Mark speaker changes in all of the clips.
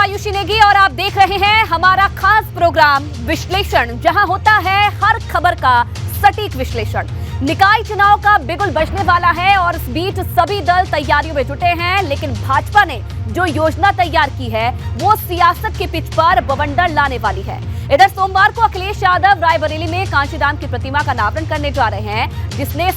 Speaker 1: आयुषी नेगी और आप देख रहे हैं हमारा खास प्रोग्राम विश्लेषण, जहां होता है हर खबर का सटीक विश्लेषण। निकाय चुनाव का बिगुल बजने वाला है और इस बीच सभी दल तैयारियों में जुटे हैं, लेकिन भाजपा ने जो योजना तैयार की है वो सियासत के पिच पर बवंडर लाने वाली है। इधर सोमवार को अखिलेश यादव रायबरेली में कांशीराम की प्रतिमा का अनावरण करने जा रहे हैं, जिसने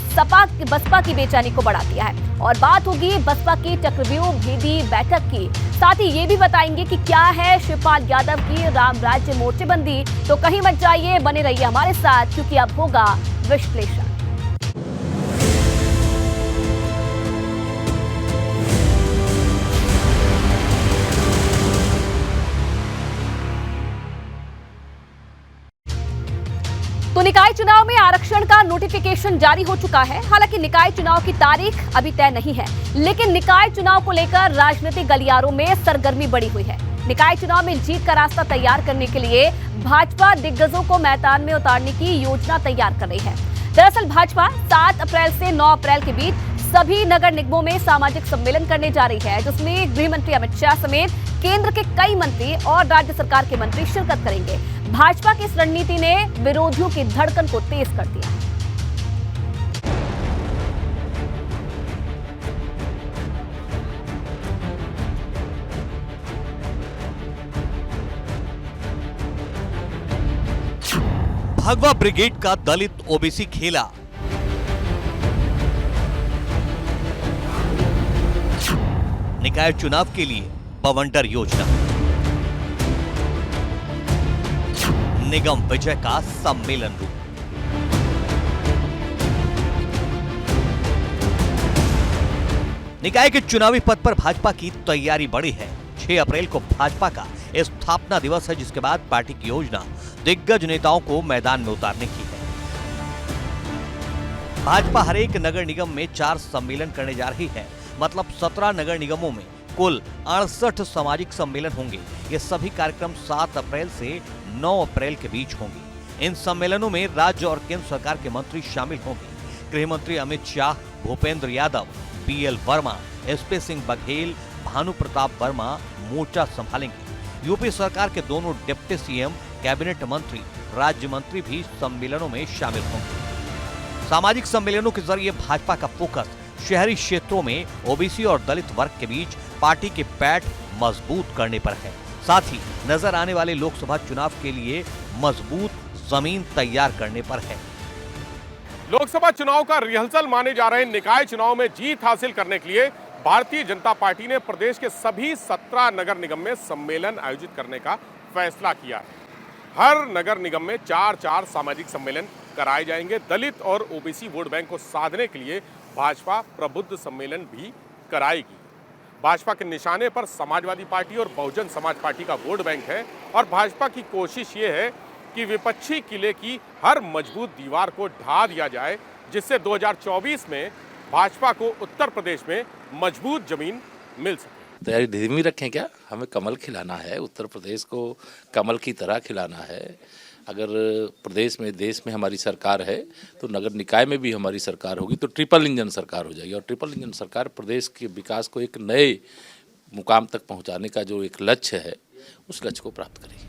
Speaker 1: बसपा की बेचैनी को बढ़ा दिया है। और बात होगी बसपा की चक्रव्यूह भेदी बैठक की। साथ ही ये भी बताएंगे कि क्या है शिवपाल यादव की राम राज्य मोर्चेबंदी। तो कहीं मत जाइए, बने रहिए हमारे साथ, क्योंकि अब होगा विश्लेषण। तो निकाय चुनाव में आरक्षण का नोटिफिकेशन जारी हो चुका है। हालांकि निकाय चुनाव की तारीख अभी तय नहीं है, लेकिन निकाय चुनाव को लेकर राजनीतिक गलियारों में सरगर्मी बढ़ी हुई है। निकाय चुनाव में जीत का रास्ता तैयार करने के लिए भाजपा दिग्गजों को मैदान में उतारने की योजना तैयार कर रही है। दरअसल भाजपा 7 अप्रैल से 9 अप्रैल के बीच सभी नगर निगमों में सामाजिक सम्मेलन करने जा रही है, जिसमें गृह मंत्री अमित शाह समेत केंद्र के कई मंत्री और राज्य सरकार के मंत्री शिरकत करेंगे। भाजपा की इस रणनीति ने विरोधियों की धड़कन को तेज कर दिया।
Speaker 2: भगवा ब्रिगेड का दलित ओबीसी खेला। निकाय चुनाव के लिए बवंडर योजना। निगम विजय का सम्मेलन रूप। निकाय के चुनावी पद पर भाजपा की तैयारी बढ़ी है। 6 अप्रैल को भाजपा का स्थापना दिवस है, जिसके बाद पार्टी की योजना दिग्गज नेताओं को मैदान में उतारने की है। भाजपा हर एक नगर निगम में 4 सम्मेलन करने जा रही है। मतलब 17 नगर निगमों में कुल 68 सामाजिक सम्मेलन होंगे। ये सभी कार्यक्रम 7 अप्रैल से 9 अप्रैल के बीच होंगे। इन सम्मेलनों में राज्य और केंद्र सरकार के मंत्री शामिल होंगे। गृह मंत्री अमित शाह, भूपेंद्र यादव, बीएल वर्मा, एसपी सिंह बघेल, भानु प्रताप वर्मा मोर्चा संभालेंगे। यूपी सरकार के दोनों डिप्टी सीएम, कैबिनेट मंत्री, राज्य मंत्री भी सम्मेलनों में शामिल होंगे। सामाजिक सम्मेलनों के जरिए भाजपा का फोकस शहरी क्षेत्रों में ओबीसी और दलित वर्ग के बीच पार्टी के पैठ मजबूत करने पर है। साथ ही नजर आने वाले लोकसभा चुनाव के लिए मजबूत जमीन तैयार करने पर है।
Speaker 3: लोकसभा चुनाव का रिहर्सल माने जा रहे निकाय चुनाव में जीत हासिल करने के लिए भारतीय जनता पार्टी ने प्रदेश के सभी 17 नगर निगम में सम्मेलन आयोजित करने का फैसला किया है। हर नगर निगम में 4 सामाजिक सम्मेलन कराए जाएंगे। दलित और ओबीसी वोट बैंक को साधने के लिए भाजपा प्रबुद्ध सम्मेलन भी कराएगी। भाजपा के निशाने पर समाजवादी पार्टी और बहुजन समाज पार्टी का वोट बैंक है और भाजपा की कोशिश ये है कि विपक्षी किले की हर मजबूत दीवार को ढा दिया जाए, जिससे 2024 में भाजपा को उत्तर प्रदेश में मजबूत जमीन मिल सके।
Speaker 4: तैयारी धीमी रखें क्या? हमें कमल खिलाना है, उत्तर प्रदेश को कमल की तरह खिलाना है। अगर प्रदेश में, देश में हमारी सरकार है तो नगर निकाय में भी हमारी सरकार होगी, तो ट्रिपल इंजन सरकार हो जाएगी। और ट्रिपल इंजन सरकार प्रदेश के विकास को एक नए मुकाम तक पहुंचाने का जो एक लक्ष्य है, उस लक्ष्य को प्राप्त करेगी।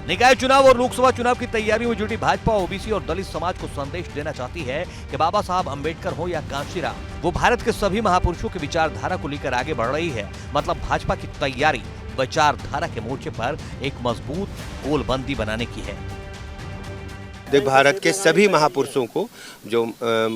Speaker 2: निकाय चुनाव और लोकसभा चुनाव की तैयारियों में जुटी भाजपा ओबीसी और दलित समाज को संदेश देना चाहती है कि बाबा साहब अंबेडकर हो या कांशीराम, वो भारत के सभी महापुरुषों की विचारधारा को लेकर आगे बढ़ रही है। मतलब भाजपा की तैयारी विचारधारा के मोर्चे पर एक मजबूत गोलबंदी बनाने की है।
Speaker 5: भारत के सभी महापुरुषों को, जो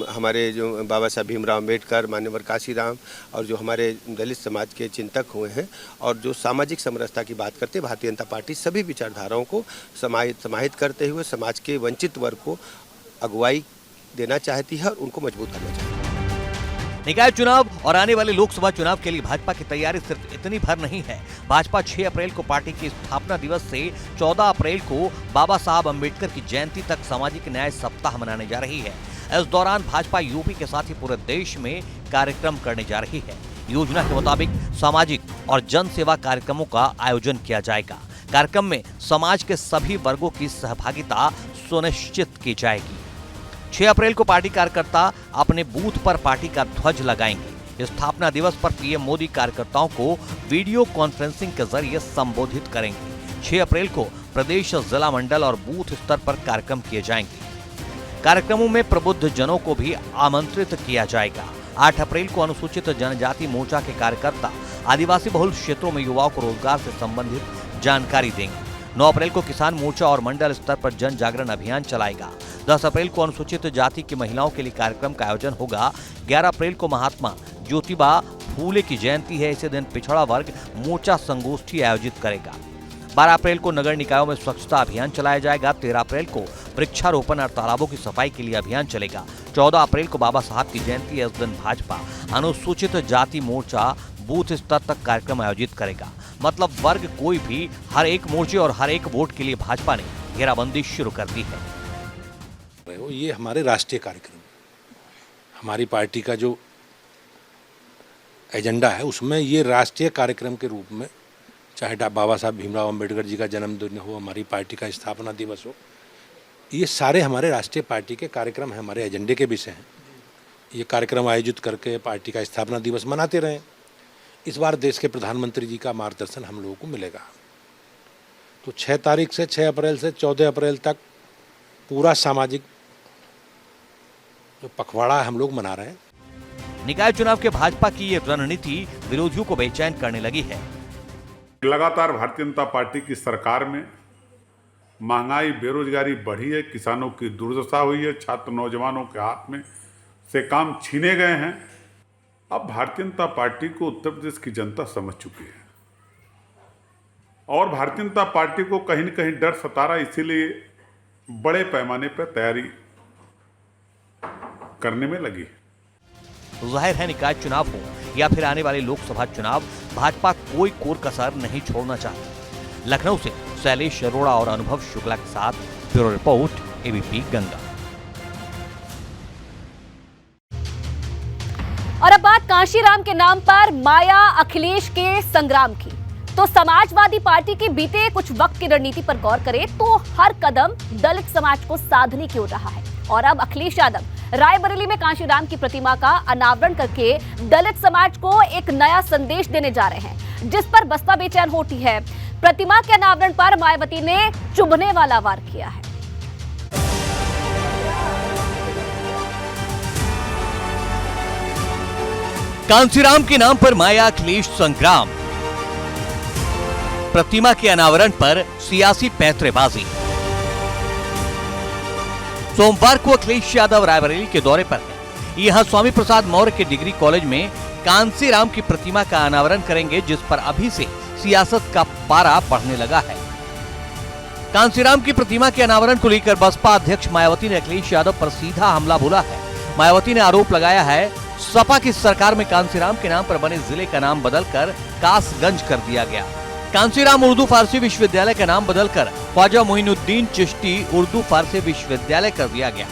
Speaker 5: हमारे जो बाबा साहब भीमराव अम्बेडकर, मान्यवर कांशीराम और जो हमारे दलित समाज के चिंतक हुए हैं और जो सामाजिक समरसता की बात करते हैं, भारतीय जनता पार्टी सभी विचारधाराओं को समाहित करते हुए समाज के वंचित वर्ग को अगुवाई देना चाहती है और उनको मजबूत करना चाहती है।
Speaker 2: निकाय चुनाव और आने वाले लोकसभा चुनाव के लिए भाजपा की तैयारी सिर्फ इतनी भर नहीं है। भाजपा 6 अप्रैल को पार्टी की स्थापना दिवस से 14 अप्रैल को बाबा साहब अंबेडकर की जयंती तक सामाजिक न्याय सप्ताह मनाने जा रही है। इस दौरान भाजपा यूपी के साथ ही पूरे देश में कार्यक्रम करने जा रही है। योजना के मुताबिक सामाजिक और जन सेवा कार्यक्रमों का आयोजन किया जाएगा। कार्यक्रम में समाज के सभी वर्गों की सहभागिता सुनिश्चित की जाएगी। 6 अप्रैल को पार्टी कार्यकर्ता अपने बूथ पर पार्टी का ध्वज लगाएंगे। स्थापना दिवस पर पीएम मोदी कार्यकर्ताओं को वीडियो कॉन्फ्रेंसिंग के जरिए संबोधित करेंगे। 6 अप्रैल को प्रदेश, जिला, मंडल और बूथ स्तर पर कार्यक्रम किए जाएंगे। कार्यक्रमों में प्रबुद्ध जनों को भी आमंत्रित किया जाएगा। 8 अप्रैल को अनुसूचित जनजाति मोर्चा के कार्यकर्ता आदिवासी बहुल क्षेत्रों में युवाओं को रोजगार से संबंधित जानकारी देंगे। 9 अप्रैल को किसान मोर्चा और मंडल स्तर पर जन जागरण अभियान चलाएगा। 10 अप्रैल को अनुसूचित जाति की महिलाओं के लिए कार्यक्रम का आयोजन होगा। 11 अप्रैल को महात्मा ज्योतिबा फूले की जयंती है। इसी दिन पिछड़ा वर्ग मोर्चा संगोष्ठी आयोजित करेगा। 12 अप्रैल को नगर निकायों में स्वच्छता अभियान चलाया जाएगा। 13 अप्रैल को वृक्षारोपण और तालाबों की सफाई के लिए अभियान चलेगा। 14 अप्रैल को बाबा साहब की जयंती है। इस दिन भाजपा अनुसूचित जाति मोर्चा बूथ स्तर तक कार्यक्रम आयोजित करेगा। मतलब वर्ग कोई भी, हर एक मोर्चे और हर एक वोट के लिए भाजपा ने घेराबंदी शुरू कर दी है।
Speaker 6: ये हमारे राष्ट्रीय कार्यक्रम, हमारी पार्टी का जो एजेंडा है उसमें ये राष्ट्रीय कार्यक्रम के रूप में, चाहे बाबा साहब भीमराव अंबेडकर जी का जन्मदिन हो, हमारी पार्टी का स्थापना दिवस हो, ये सारे हमारे राष्ट्रीय पार्टी के कार्यक्रम हैं, हमारे एजेंडे के विषय हैं। ये कार्यक्रम आयोजित करके पार्टी का स्थापना दिवस मनाते रहें। इस बार देश के प्रधानमंत्री जी का मार्गदर्शन हम लोगों को मिलेगा। तो 6 तारीख से 6 अप्रैल से 14 अप्रैल तक पूरा सामाजिक जो पखवाड़ा हम लोग मना रहे हैं।
Speaker 2: निकाय चुनाव के भाजपा की ये रणनीति विरोधियों को बेचैन करने लगी है।
Speaker 7: लगातार भारतीय जनता पार्टी की सरकार में महंगाई, बेरोजगारी बढ़ी है, किसानों की दुर्दशा हुई है, छात्र नौजवानों के हाथ में से काम छीने गए हैं। अब भारतीय जनता पार्टी को उत्तर प्रदेश की जनता समझ चुकी है और भारतीय जनता पार्टी को कहीं न कहीं डर सता रहा, इसीलिए बड़े पैमाने पर तैयारी करने में लगी।
Speaker 2: जाहिर है निकाय चुनाव हो या फिर आने वाले लोकसभा चुनाव, भाजपा कोई कोर कसर नहीं छोड़ना चाहती। लखनऊ से शैलेश अरोड़ा और अनुभव शुक्ला के साथ ब्यूरो रिपोर्ट, एबीपी गंगा।
Speaker 1: और अब बात कांशीराम के नाम पर माया अखिलेश के संग्राम की, तो समाजवादी पार्टी की बीते कुछ वक्त की रणनीति पर गौर करें तो हर कदम दलित समाज को साधने की ओर रहा है। और अब अखिलेश यादव रायबरेली में कांशीराम की प्रतिमा का अनावरण करके दलित समाज को एक नया संदेश देने जा रहे हैं, जिस पर बसपा बेचैन होती है। प्रतिमा के अनावरण पर मायावती ने चुभने वाला वार किया है।
Speaker 2: कांशीराम के नाम पर माया अखिलेश संग्राम, प्रतिमा के अनावरण पर सियासी पैंतरेबाजी। सोमवार को अखिलेश यादव रायबरेली के दौरे पर है। यहां स्वामी प्रसाद मौर्य के डिग्री कॉलेज में कांशीराम की प्रतिमा का अनावरण करेंगे, जिस पर अभी से सियासत का पारा बढ़ने लगा है। कांशीराम की प्रतिमा के अनावरण को लेकर बसपा अध्यक्ष मायावती ने अखिलेश यादव पर सीधा हमला बोला है। मायावती ने आरोप लगाया है, सपा की सरकार में कांशीराम के नाम पर बने जिले का नाम बदलकर कासगंज कर दिया गया। कांशीराम उर्दू फारसी विश्वविद्यालय का नाम बदलकर ख्वाजा मोइनुद्दीन चिश्ती उर्दू फारसी विश्वविद्यालय कर दिया गया।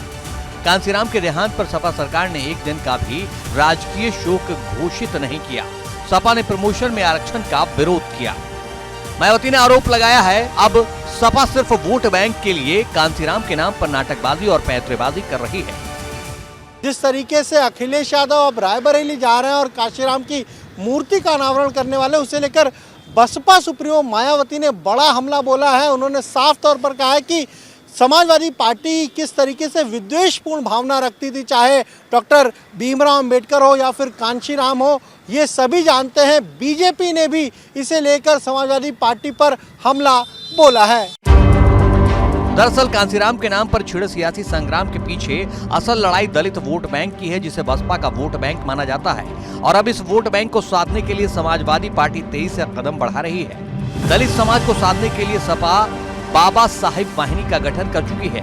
Speaker 2: कांशीराम के देहांत पर सपा सरकार ने एक दिन का भी राजकीय शोक घोषित नहीं किया। सपा ने प्रमोशन में आरक्षण का विरोध किया। मायावती ने आरोप लगाया है, अब सपा सिर्फ वोट बैंक के लिए कांशीराम के नाम पर नाटकबाजी और पैंतरेबाजी कर रही है।
Speaker 8: जिस तरीके से अखिलेश यादव अब रायबरेली जा रहे हैं और कांशीराम की मूर्ति का अनावरण करने वाले, उसे लेकर बसपा सुप्रीमो मायावती ने बड़ा हमला बोला है। उन्होंने साफ तौर पर कहा है कि समाजवादी पार्टी किस तरीके से विद्वेषपूर्ण भावना रखती थी, चाहे डॉक्टर भीमराव अंबेडकर हो या फिर कांशीराम हो, ये सभी जानते हैं। बीजेपी ने भी इसे लेकर समाजवादी पार्टी पर हमला बोला है।
Speaker 2: दरअसल कांशीराम के नाम पर छिड़े सियासी संग्राम के पीछे असल लड़ाई दलित वोट बैंक की है, जिसे बसपा का वोट बैंक माना जाता है। और अब इस वोट बैंक को साधने के लिए समाजवादी पार्टी तेजी से कदम बढ़ा रही है। दलित समाज को साधने के लिए सपा बाबा साहिब वाहिनी का गठन कर चुकी है।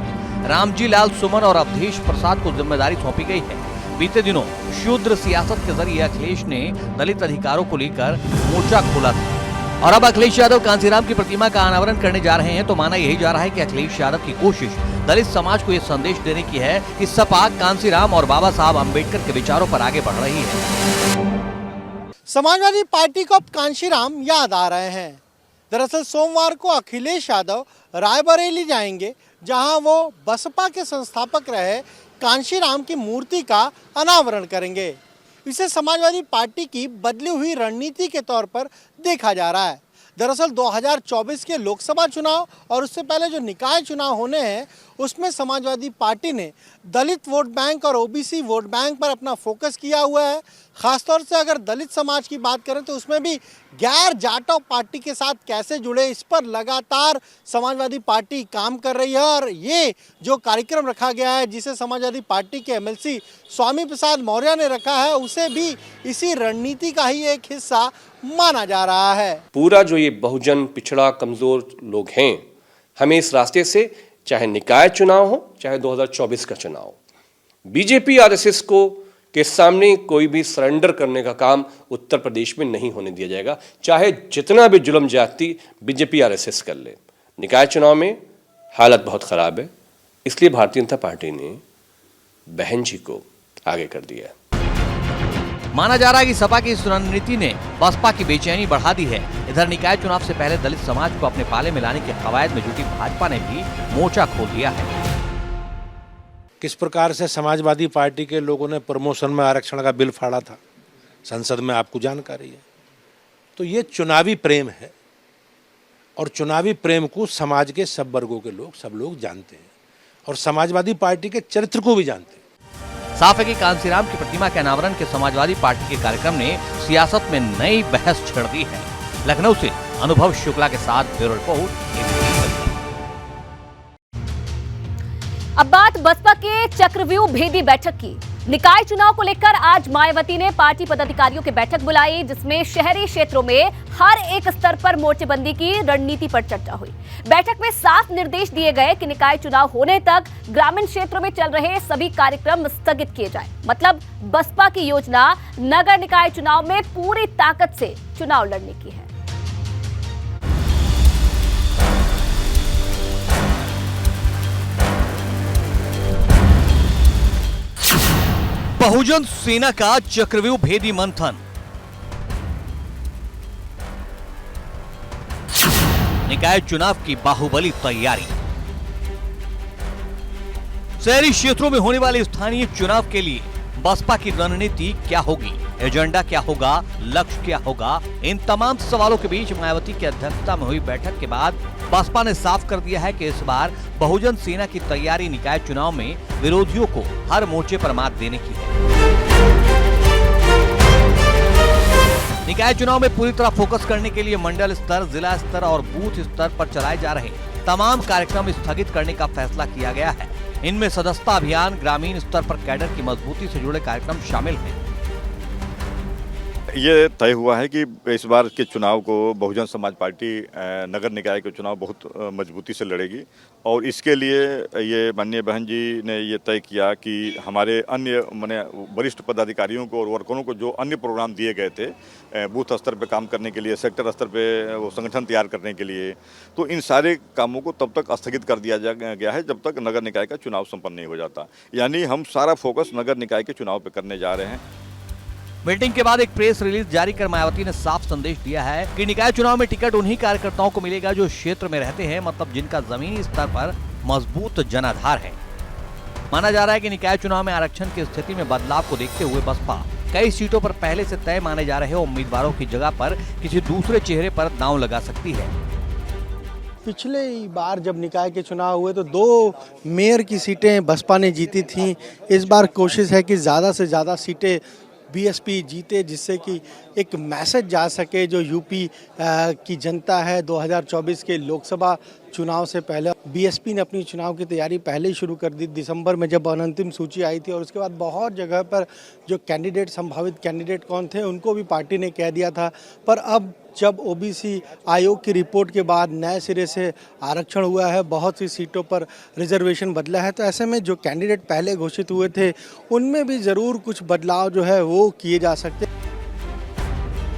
Speaker 2: रामजी लाल सुमन और अवधेश प्रसाद को जिम्मेदारी सौंपी गई है। बीते दिनों शूद्र सियासत के जरिए अखिलेश ने दलित अधिकारों को लेकर मोर्चा खोला था। और अब अखिलेश यादव कांशीराम की प्रतिमा का अनावरण करने जा रहे हैं, तो माना यही जा रहा है कि अखिलेश यादव की कोशिश दलित समाज को यह संदेश देने की है कि सपा कांशीराम और बाबा साहब अम्बेडकर के विचारों पर आगे बढ़ रही है।
Speaker 8: समाजवादी पार्टी को अब कांशीराम याद आ रहे हैं। दरअसल सोमवार को अखिलेश यादव रायबरेली जाएंगे, जहां वो बसपा के संस्थापक रहे कांशीराम की मूर्ति का अनावरण करेंगे। इसे समाजवादी पार्टी की बदली हुई रणनीति के तौर पर देखा जा रहा है। दरअसल 2024 के लोकसभा चुनाव और उससे पहले जो निकाय चुनाव होने हैं उसमें समाजवादी पार्टी ने दलित वोट बैंक और ओबीसी वोट बैंक पर अपना फोकस किया हुआ है। खासतौर से अगर दलित समाज की बात करें तो उसमें भी गैर जाटव पार्टी के साथ कैसे जुड़े, इस पर लगातार समाजवादी पार्टी काम कर रही है। और ये जो कार्यक्रम रखा गया है जिसे समाजवादी पार्टी के एमएलसी स्वामी प्रसाद मौर्य ने रखा है, उसे भी इसी रणनीति का ही एक हिस्सा माना जा रहा है।
Speaker 9: पूरा जो ये बहुजन पिछड़ा कमजोर लोग हैं, हमें इस रास्ते से चाहे निकाय चुनाव हो चाहे 2024 का चुनाव, बीजेपी आरएसएस को के सामने कोई भी सरेंडर करने का काम उत्तर प्रदेश में नहीं होने दिया जाएगा, चाहे जितना भी जुल्म ज्यादती बीजेपी आरएसएस कर ले। निकाय चुनाव में हालत बहुत खराब है, इसलिए भारतीय जनता पार्टी ने बहन जी को आगे कर दिया।
Speaker 2: माना जा रहा है कि सपा की इस रणनीति ने बसपा की बेचैनी बढ़ा दी है। इधर निकाय चुनाव से पहले दलित समाज को अपने पाले में लाने के कवायद में जुटी भाजपा ने भी मोर्चा खोल दिया है।
Speaker 6: किस प्रकार से समाजवादी पार्टी के लोगों ने प्रमोशन में आरक्षण का बिल फाड़ा था संसद में, आपको जानकारी है। तो ये चुनावी प्रेम है और चुनावी प्रेम को समाज के सब वर्गों के लोग, सब लोग जानते हैं और समाजवादी पार्टी के चरित्र को भी जानते हैं।
Speaker 2: साफ है कि कांसीराम की प्रतिमा के अनावरण के समाजवादी पार्टी के कार्यक्रम ने सियासत में नई बहस छेड़ दी है। लखनऊ से अनुभव शुक्ला के साथ ब्यूरो रिपोर्ट।
Speaker 1: अब बात बसपा के चक्रव्यूह भेदी बैठक की। निकाय चुनाव को लेकर आज मायावती ने पार्टी पदाधिकारियों की बैठक बुलाई, जिसमें शहरी क्षेत्रों में हर एक स्तर पर मोर्चेबंदी की रणनीति पर चर्चा हुई। बैठक में साफ निर्देश दिए गए कि निकाय चुनाव होने तक ग्रामीण क्षेत्रों में चल रहे सभी कार्यक्रम स्थगित किए जाएं। मतलब बसपा की योजना नगर निकाय चुनाव में पूरी ताकत से चुनाव लड़ने की है।
Speaker 2: बहुजन सेना का चक्रव्यूह भेदी मंथन। निकाय चुनाव की बाहुबली तैयारी। शहरी क्षेत्रों में होने वाले स्थानीय चुनाव के लिए बसपा की रणनीति क्या होगी, एजेंडा क्या होगा, लक्ष्य क्या होगा, इन तमाम सवालों के बीच मायावती की अध्यक्षता में हुई बैठक के बाद बसपा ने साफ कर दिया है कि इस बार बहुजन सेना की तैयारी निकाय चुनाव में विरोधियों को हर मोर्चे पर मात देने की है। निकाय चुनाव में पूरी तरह फोकस करने के लिए मंडल स्तर, जिला स्तर और बूथ स्तर पर चलाए जा रहे तमाम कार्यक्रम स्थगित करने का फैसला किया गया है। इनमें सदस्यता अभियान, ग्रामीण स्तर पर कैडर की मजबूती से जुड़े कार्यक्रम शामिल हैं।
Speaker 10: ये तय हुआ है कि इस बार के चुनाव को बहुजन समाज पार्टी नगर निकाय के चुनाव बहुत मजबूती से लड़ेगी और इसके लिए ये माननीय बहन जी ने ये तय किया कि हमारे अन्य माने वरिष्ठ पदाधिकारियों को और वर्करों को जो अन्य प्रोग्राम दिए गए थे बूथ स्तर पे काम करने के लिए, सेक्टर स्तर पे वो संगठन तैयार करने के लिए, तो इन सारे कामों को तब तक स्थगित कर दिया गया है जब तक नगर निकाय का चुनाव संपन्न नहीं हो जाता। यानी हम सारा फोकस नगर निकाय के चुनाव पे करने जा रहे हैं।
Speaker 2: मीटिंग के बाद एक प्रेस रिलीज जारी कर मायावती ने साफ संदेश दिया है कि निकाय चुनाव में टिकट उन्हीं कार्यकर्ताओं को मिलेगा जो क्षेत्र में रहते हैं, मतलब जिनका जमीनी स्तर पर मजबूत जनाधार है। माना जा रहा है कि निकाय चुनाव में आरक्षण की स्थिति में बदलाव को देखते हुए बसपा कई सीटों पर पहले से तय माने जा रहे उम्मीदवारों की जगह पर किसी दूसरे चेहरे पर दांव लगा सकती है।
Speaker 8: पिछले बार जब निकाय के चुनाव हुए तो 2 मेयर की सीटें बसपा ने जीती थी। इस बार कोशिश है कि ज़्यादा से ज़्यादा सीटें बीएसपी जीते, जिससे कि एक मैसेज जा सके जो यूपी की जनता है। 2024 के लोकसभा चुनाव से पहले बीएसपी ने अपनी चुनाव की तैयारी पहले ही शुरू कर दी, दिसंबर में जब अंतिम सूची आई थी, और उसके बाद बहुत जगह पर जो कैंडिडेट, संभावित कैंडिडेट कौन थे उनको भी पार्टी ने कह दिया था। पर अब जब ओबीसी आयोग की रिपोर्ट के बाद नए सिरे से आरक्षण हुआ है, बहुत सी सीटों पर रिजर्वेशन बदला है, तो ऐसे में जो कैंडिडेट पहले घोषित हुए थे उनमें भी ज़रूर कुछ बदलाव जो है वो किए जा सकते।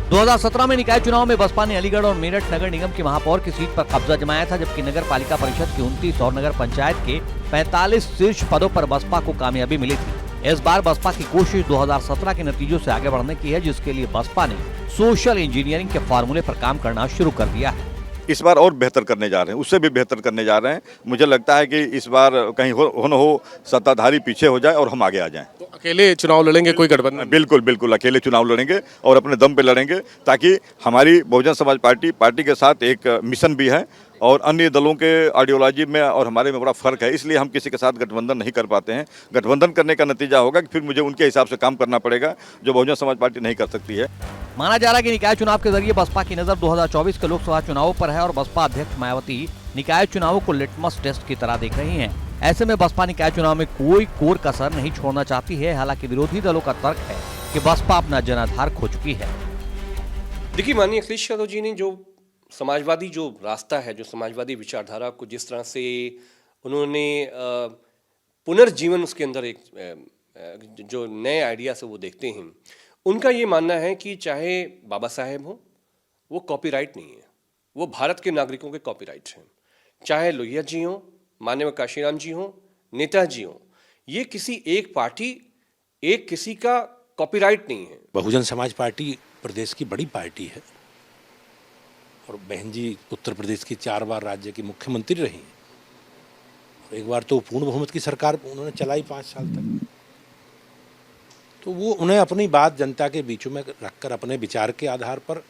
Speaker 2: 2017 में निकाय चुनाव में बसपा ने अलीगढ़ और मेरठ नगर निगम की महापौर की सीट पर कब्जा जमाया था, जबकि नगर पालिका परिषद की 29 और नगर पंचायत के 45 शीर्ष पदों पर बसपा को कामयाबी मिली थी। इस बार बसपा की कोशिश 2017 के नतीजों से आगे बढ़ने की है, जिसके लिए बसपा ने सोशल इंजीनियरिंग के फार्मूले पर काम करना शुरू कर दिया है।
Speaker 10: इस बार और बेहतर करने जा रहे हैं, उससे भी बेहतर करने जा रहे हैं। मुझे लगता है कि इस बार कहीं हो न हो सत्ताधारी पीछे हो जाए और हम आगे आ जाएं।
Speaker 3: तो अकेले चुनाव लड़ेंगे, कोई गठबंधन?
Speaker 10: बिल्कुल बिल्कुल अकेले चुनाव लड़ेंगे और अपने दम पे लड़ेंगे, ताकि हमारी बहुजन समाज पार्टी के साथ एक मिशन भी है और अन्य दलों के आइडियोलॉजी में और हमारे में बड़ा फर्क है, इसलिए हम किसी के साथ गठबंधन नहीं कर पाते हैं। गठबंधन करने का नतीजा होगा कि फिर मुझे उनके हिसाब से काम करना पड़ेगा, जो बहुजन समाज पार्टी नहीं कर सकती है।
Speaker 2: माना जा रहा है कि निकाय चुनाव के जरिए बसपा की नजर 2024 के लोकसभा चुनावों पर है और बसपा अध्यक्ष मायावती निकाय चुनावों को लिटमस टेस्ट की तरह देख रही हैं। ऐसे में बसपा निकाय चुनाव में कोई कोर कसर नहीं छोड़ना चाहती है। हालांकि विरोधी दलों का तर्क है कि बसपा अपना जनाधार खो चुकी है।
Speaker 9: देखिए, माननीय अखिलेश यादव जी ने जो समाजवादी जो रास्ता है, जो समाजवादी विचारधारा को जिस तरह से उन्होंने पुनर्जीवन उसके अंदर एक जो नए आइडिया से वो देखते हैं, उनका ये मानना है कि चाहे बाबा साहेब हो, वो कॉपीराइट नहीं है, वो भारत के नागरिकों के कॉपीराइट हैं। चाहे लोहिया जी हों, माननीय काशीराम जी हों, नेताजी हों, ये किसी एक पार्टी, एक किसी का कॉपीराइट नहीं है।
Speaker 6: बहुजन समाज पार्टी प्रदेश की बड़ी पार्टी है और बहन जी उत्तर प्रदेश की 4 बार राज्य की मुख्यमंत्री रही और एक बार तो पूर्ण बहुमत की सरकार उन्होंने चलाई 5 साल तक। तो वो उन्हें अपनी बात जनता के बीचों में रखकर अपने विचार के आधार पर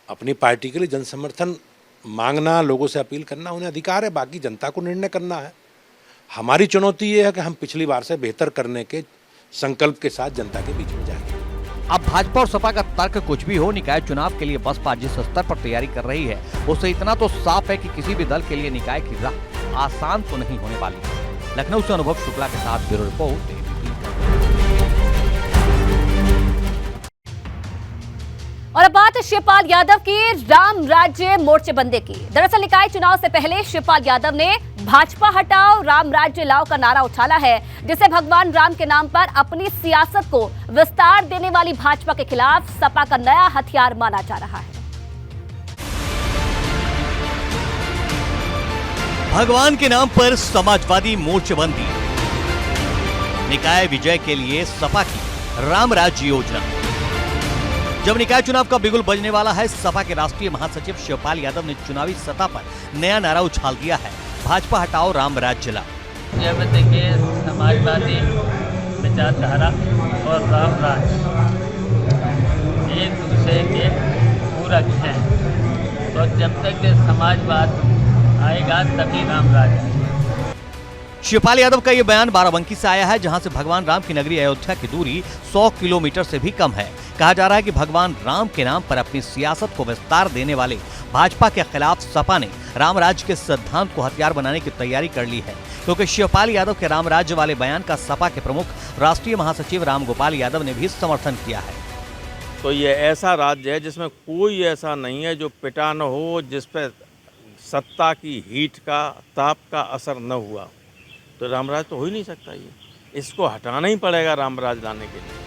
Speaker 6: अपनी पार्टी के लिए जन समर्थन मांगना, लोगों से अपील करना उन्हें अधिकार है, बाकी जनता को निर्णय करना है। हमारी चुनौती ये है कि हम पिछली बार से बेहतर करने के संकल्प के साथ जनता के बीच में जाएंगे।
Speaker 2: अब भाजपा और सपा का तर्क कुछ भी हो, निकाय चुनाव के लिए बसपा जिस स्तर पर तैयारी कर रही है उससे इतना तो साफ है कि किसी भी दल के लिए निकाय की राह आसान तो नहीं होने वाली। लखनऊ से अनुभव शुक्ला के साथ ब्यूरो रिपोर्ट।
Speaker 1: और अब बात शिवपाल यादव की राम राज्य मोर्चेबंदी की। दरअसल निकाय चुनाव से पहले शिवपाल यादव ने भाजपा हटाओ राम राज्य लाओ का नारा उछाला है, जिसे भगवान राम के नाम पर अपनी सियासत को विस्तार देने वाली भाजपा के खिलाफ सपा का नया हथियार माना जा रहा है।
Speaker 2: भगवान के नाम पर समाजवादी मोर्चेबंदी, निकाय विजय के लिए सपा की राम राज्य योजना। जब निकाय चुनाव का बिगुल बजने वाला है, सपा के राष्ट्रीय महासचिव शिवपाल यादव ने चुनावी सतह पर नया नारा उछाल दिया है, भाजपा हटाओ राम राज्य लाओ।
Speaker 11: जब देखिए समाजवादी विचारधारा और राम राज्य एक दूसरे के पूरक हैं, तो जब तक समाजवाद आएगा तभी राम राज्य।
Speaker 2: शिवपाल यादव का ये बयान बाराबंकी से आया है, जहां से भगवान राम की नगरी अयोध्या की दूरी 100 किलोमीटर से भी कम है। कहा जा रहा है कि भगवान राम के नाम पर अपनी सियासत को विस्तार देने वाले भाजपा के खिलाफ सपा ने राम राज्य के सिद्धांत को हथियार बनाने की तैयारी कर ली है, क्योंकि शिवपाल यादव के राम राज्य वाले बयान का सपा के प्रमुख राष्ट्रीय महासचिव रामगोपाल यादव ने भी समर्थन किया है।
Speaker 12: तो ये ऐसा राज्य है जिसमें कोई ऐसा नहीं है जो पिटा न हो, जिस पर सत्ता की हीट का, ताप का असर न हुआ, तो रामराज तो हो ही नहीं सकता। ये इसको हटाना ही पड़ेगा रामराज लाने के लिए।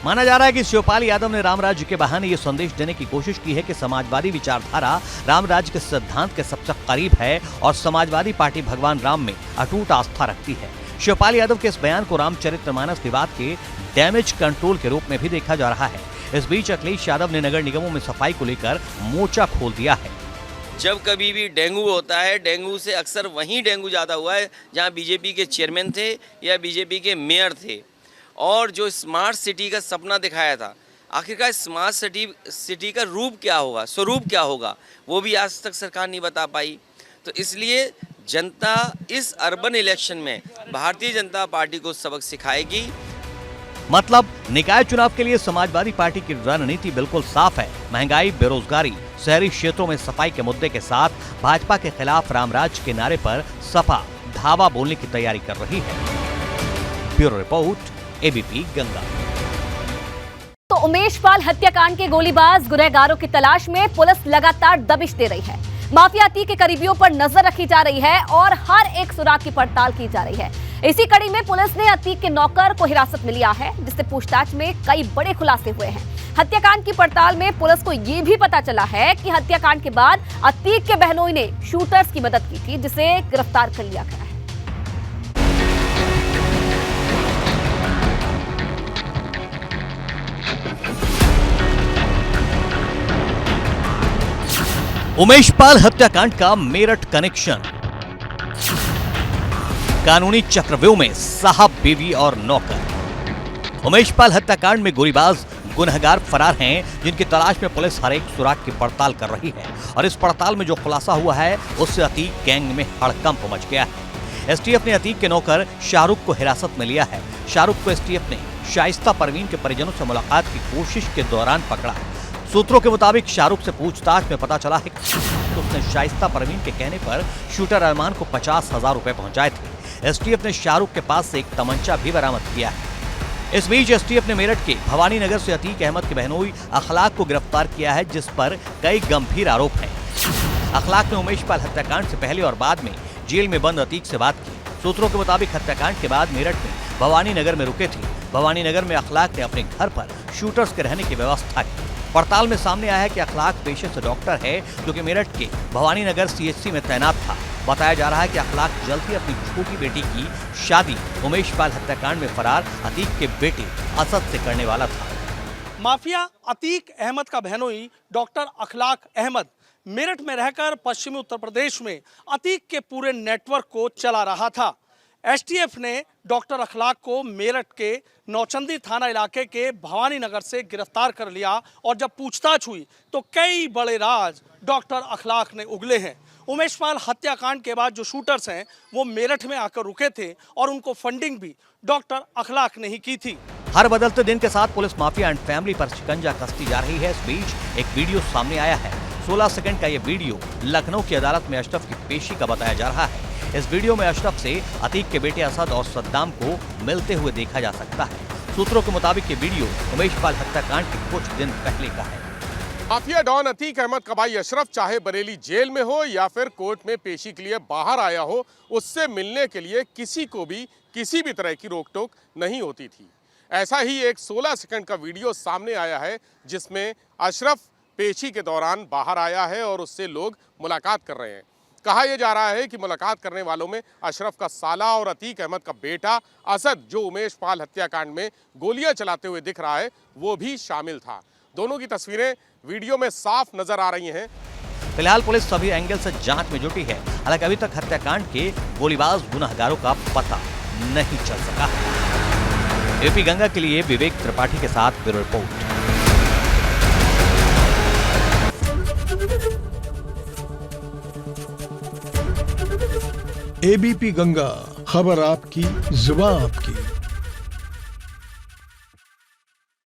Speaker 2: माना जा रहा है कि शिवपाल यादव ने राम राज्य के बहाने ये संदेश देने की कोशिश की है कि समाजवादी विचारधारा राम राज्य के सिद्धांत के सबसे करीब है और समाजवादी पार्टी भगवान राम में अटूट आस्था रखती है। शिवपाल यादव के इस बयान को रामचरितमानस विवाद के डैमेज कंट्रोल के रूप में भी देखा जा रहा है। इस बीच अखिलेश यादव ने नगर निगमों में सफाई को लेकर मोर्चा खोल दिया है।
Speaker 13: जब कभी भी डेंगू होता है, डेंगू से अक्सर वहीं डेंगू ज़्यादा हुआ है जहां बीजेपी के चेयरमैन थे या बीजेपी के मेयर थे, और जो स्मार्ट सिटी का सपना दिखाया था, आखिरकार स्मार्ट सिटी का रूप क्या होगा, स्वरूप क्या होगा, वो भी आज तक सरकार नहीं बता पाई। तो इसलिए जनता इस अर्बन इलेक्शन में भारतीय जनता पार्टी को सबक सिखाएगी।
Speaker 2: मतलब निकाय चुनाव के लिए समाजवादी पार्टी की रणनीति बिल्कुल साफ है। महंगाई, बेरोजगारी, शहरी क्षेत्रों में सफाई के मुद्दे के साथ भाजपा के खिलाफ रामराज के नारे पर सपा धावा बोलने की तैयारी कर रही है। Bureau report, ABP Ganga.
Speaker 1: तो उमेश पाल हत्याकांड के गोलीबाज गुनहगारों की तलाश में पुलिस लगातार दबिश दे रही है। माफिया अतीक के करीबियों पर नजर रखी जा रही है और हर एक सुराग की पड़ताल की जा रही है। इसी कड़ी में पुलिस ने अतीक के नौकर को हिरासत में लिया है, जिससे पूछताछ में कई बड़े खुलासे हुए हैं। हत्याकांड की पड़ताल में पुलिस को यह भी पता चला है कि हत्याकांड के बाद अतीक के बहनोई ने शूटर्स की मदद की थी, जिसे गिरफ्तार कर लिया गया है।
Speaker 2: उमेश पाल हत्याकांड का मेरठ कनेक्शन। कानूनी चक्रव्यूह में साहब, बीवी और नौकर। उमेश पाल हत्याकांड में गोलीबाज गुनहगार फरार हैं, जिनकी तलाश में पुलिस हर एक सुराग की पड़ताल कर रही है और इस पड़ताल में जो खुलासा हुआ है उससे अतीक गैंग में हड़कंप मच गया है। एसटीएफ ने अतीक के नौकर शाहरुख को हिरासत में लिया है। शाहरुख को एसटीएफ ने शाइस्ता परवीन के परिजनों से मुलाकात की कोशिश के दौरान पकड़ा। सूत्रों के मुताबिक शाहरुख से पूछताछ में पता चला है कि उसने शाइस्ता परवीन के कहने पर शूटर अरमान को 50,000 रुपए पहुंचाए थे। एसटीएफ ने शाहरुख के पास से एक तमंचा भी बरामद किया है। इस बीच एसटीएफ ने मेरठ के भवानी नगर से अतीक अहमद के बहनोई अखलाक को गिरफ्तार किया है, जिस पर कई गंभीर आरोप हैं। अखलाक ने उमेश पाल हत्याकांड से पहले और बाद में जेल में बंद अतीक से बात की। सूत्रों के मुताबिक हत्याकांड के बाद मेरठ में भवानी नगर में रुके थे। भवानी नगर में अखलाक ने अपने घर पर शूटर्स के रहने की व्यवस्था की। पड़ताल में सामने आया है कि अखलाक पेशे से डॉक्टर है, जो कि मेरठ के भवानी नगर सीएचसी में तैनात था। बताया जा रहा है कि अखलाक जल्द ही अपनी छोटी बेटी की शादी उमेश पाल हत्याकांड में फरार अतीक के बेटे असद से करने वाला था।
Speaker 8: माफिया अतीक अहमद का बहनोई डॉक्टर अखलाक अहमद मेरठ में रहकर पश्चिमी उत्तर प्रदेश में अतीक के पूरे नेटवर्क को चला रहा था। एसटीएफ ने डॉक्टर अखलाक को मेरठ के नौचंदी थाना इलाके के भवानी नगर से गिरफ्तार कर लिया और जब पूछताछ हुई तो कई बड़े राज डॉक्टर अखलाक ने उगले हैं। उमेश पाल हत्याकांड के बाद जो शूटर्स हैं वो मेरठ में आकर रुके थे और उनको फंडिंग भी डॉक्टर अखलाक ने ही की थी।
Speaker 2: हर बदलते दिन के साथ पुलिस माफिया एंड फैमिली पर शिकंजा कसती जा रही है। इस बीच एक वीडियो सामने आया है। 16 सेकंड का ये वीडियो लखनऊ की अदालत में अशरफ की पेशी का बताया जा रहा है। इस वीडियो में अशरफ से अतीक के बेटे असद और सद्दाम को मिलते हुए देखा जा सकता है। सूत्रों के मुताबिक ये वीडियो उमेश पाल हत्याकांड के कुछ दिन पहले का है।
Speaker 3: माफिया डॉन अतीक अहमद का भाई अशरफ चाहे बरेली जेल में हो या फिर कोर्ट में पेशी के लिए बाहर आया हो, उससे मिलने के लिए किसी को भी किसी भी तरह की रोक टोक नहीं होती थी। ऐसा ही एक 16 सेकंड का वीडियो सामने आया है, जिसमें अशरफ पेशी के दौरान बाहर आया है और उससे लोग मुलाकात कर रहे हैं। कहा यह जा रहा है कि मुलाकात करने वालों में अशरफ का साला और अतीक अहमद का बेटा असद, जो उमेश पाल हत्याकांड में गोलियां चलाते हुए दिख रहा है, वो भी शामिल था। दोनों की तस्वीरें वीडियो में साफ नजर आ रही हैं।
Speaker 2: फिलहाल पुलिस सभी एंगल से जांच में जुटी है। हालांकि अभी तक हत्याकांड के गोलीबाज गुनहगारों का पता नहीं चल सका। एपी गंगा के लिए विवेक त्रिपाठी के साथ ब्यूरो रिपोर्ट।
Speaker 14: एबीपी गंगा, खबर आपकी, जुबान आपकी।